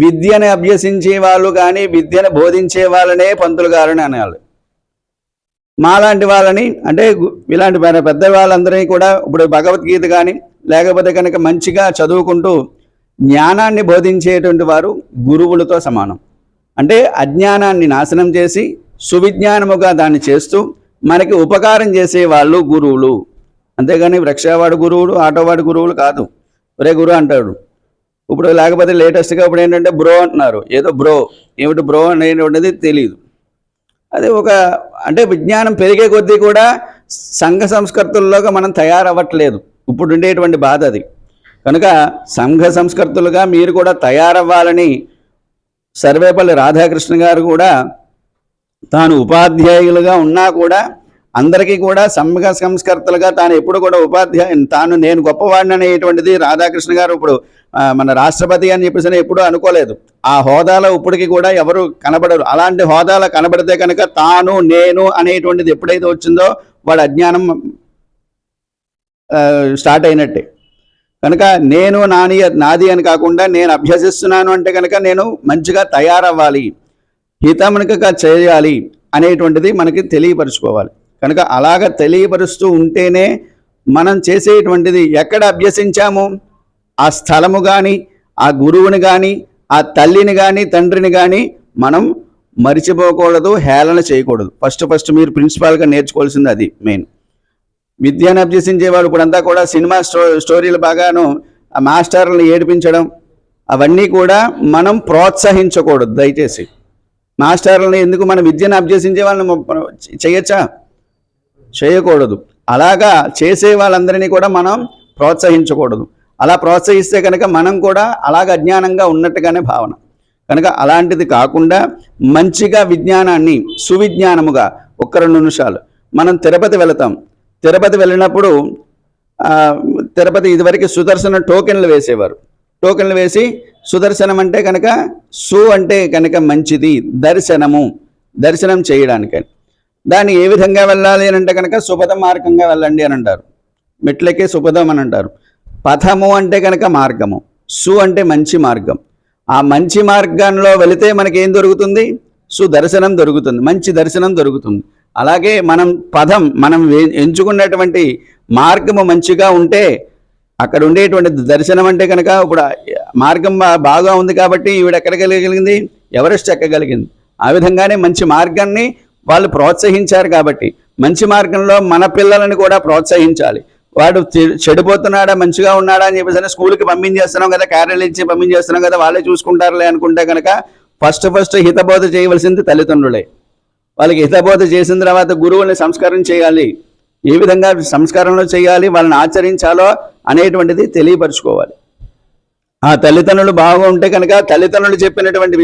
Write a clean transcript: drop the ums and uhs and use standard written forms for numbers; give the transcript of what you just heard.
విద్యను అభ్యసించే వాళ్ళు కానీ విద్యను బోధించే వాళ్ళనే పంతులు గారని అనాలి. మాలాంటి వాళ్ళని అంటే ఇలాంటి పెద్ద వాళ్ళందరినీ కూడా ఇప్పుడు భగవద్గీత కానీ లేకపోతే కనుక మంచిగా చదువుకుంటూ జ్ఞానాన్ని బోధించేటువంటి వారు గురువులతో సమానం. అంటే అజ్ఞానాన్ని నాశనం చేసి సువిజ్ఞానముగా దాన్ని చేస్తూ మనకి ఉపకారం చేసే వాళ్ళు గురువులు. అంతేగాని వృక్షవాడు గురువులు, ఆటోవాడు గురువులు కాదు. ఒరే గురు అంటాడు. ఇప్పుడు లేకపోతే లేటెస్ట్గా ఇప్పుడు ఏంటంటే బ్రో అంటున్నారు. ఏదో బ్రో ఏమిటి బ్రో అనేటువంటిది తెలియదు. అది ఒక అంటే విజ్ఞానం పెరిగే కొద్దీ కూడా సంఘ సంస్కృతుల్లోగా మనం తయారవ్వట్లేదు. ఇప్పుడు ఉండేటువంటి బాధ అది. కనుక సంఘ సంస్కృతులుగా మీరు కూడా తయారవ్వాలని సర్వేపల్లి రాధాకృష్ణ గారు కూడా తాను ఉపాధ్యాయులుగా ఉన్నా కూడా అందరికీ కూడా సంఘ సంస్కర్తలుగా తాను ఎప్పుడు కూడా తాను నేను గొప్పవాడిని అనేటువంటిది రాధాకృష్ణ గారు ఇప్పుడు మన రాష్ట్రపతి అని చెప్పేసి ఎప్పుడూ అనుకోలేదు. ఆ హోదాలో ఇప్పటికీ కూడా ఎవరు కనబడరు. అలాంటి హోదాలో కనబడితే కనుక తాను నేను అనేటువంటిది ఎప్పుడైతే వచ్చిందో వాడు అజ్ఞానం స్టార్ట్ అయినట్టే. కనుక నేను నాది అని కాకుండా నేను అభ్యసిస్తున్నాను అంటే కనుక నేను మంచిగా తయారవ్వాలి, హితమునిగా చేయాలి అనేటువంటిది మనకి తెలియపరుచుకోవాలి. కనుక అలాగ తెలియపరుస్తూ ఉంటేనే మనం చేసేటువంటిది ఎక్కడ అభ్యసించాము ఆ స్థలము కానీ ఆ గురువుని కానీ ఆ తల్లిని కానీ తండ్రిని కానీ మనం మరిచిపోకూడదు, హేళన చేయకూడదు. ఫస్ట్ మీరు ప్రిన్సిపాల్గా నేర్చుకోవాల్సింది అది మెయిన్. విద్యను అభ్యసించేవాడు ఇప్పుడంతా కూడా సినిమా స్టోరీలు బాగాను ఆ మాస్టర్లను ఏడిపించడం అవన్నీ కూడా మనం ప్రోత్సహించకూడదు. దయచేసి మాస్టర్లను ఎందుకు మన విద్యను అభ్యసించే వాళ్ళని చేయొచ్చా? చేయకూడదు. అలాగా చేసే వాళ్ళందరినీ కూడా మనం ప్రోత్సహించకూడదు. అలా ప్రోత్సహిస్తే కనుక మనం కూడా అలాగ అజ్ఞానంగా ఉన్నట్టుగానే భావన. కనుక అలాంటిది కాకుండా మంచిగా విజ్ఞానాన్ని సువిజ్ఞానముగా 1-2 నిమిషాలు మనం తిరుపతి వెళతాం. తిరుపతి వెళ్ళినప్పుడు తిరుపతి ఇదివరకు సుదర్శన టోకెన్లు వేసేవారు. టోకెన్లు వేసి సుదర్శనం అంటే కనుక అంటే కనుక మంచిది, దర్శనం చేయడానికని. దాన్ని ఏ విధంగా వెళ్ళాలి అని అంటే కనుక సుపథ మార్గంగా వెళ్ళండి అని అంటారు. మెట్లకే సుపథం అని అంటారు. పథము అంటే కనుక మార్గము, అంటే మంచి మార్గం. ఆ మంచి మార్గంలో వెళితే మనకి ఏం దొరుకుతుంది? సుదర్శనం దొరుకుతుంది, మంచి దర్శనం దొరుకుతుంది. అలాగే మనం ఎంచుకున్నటువంటి మార్గము మంచిగా ఉంటే అక్కడ ఉండేటువంటి దర్శనం అంటే కనుక ఇప్పుడు మార్గం బాగా ఉంది కాబట్టి ఈవిడ ఎక్కడికి వెళ్ళగలిగింది? ఎవరెస్ట్ ఎక్కగలిగింది. ఆ విధంగానే మంచి మార్గాన్ని వాళ్ళు ప్రోత్సహించారు కాబట్టి మంచి మార్గంలో మన పిల్లలను కూడా ప్రోత్సహించాలి. వాడు చెడిపోతున్నాడా మంచిగా ఉన్నాడా అని చెప్పేసి స్కూల్కి పంపించేస్తున్నాం కదా, క్యారెల్ ఇచ్చి పంపించేస్తున్నాం కదా, వాళ్ళే చూసుకుంటారులే అనుకుంటే కనుక ఫస్ట్ హితబోధ చేయవలసింది తల్లిదండ్రులే. వాళ్ళకి హితబోధ చేసిన తర్వాత గురువుల్ని సంస్కారం చేయాలి. ఏ విధంగా సంస్కారంలో చేయాలి, వాళ్ళని ఆచరించాలో అనేటువంటిది తెలియపరచుకోవాలి. ఆ తల్లిదండ్రులు బాగా ఉంటే కనుక తల్లిదండ్రులు చెప్పినటువంటి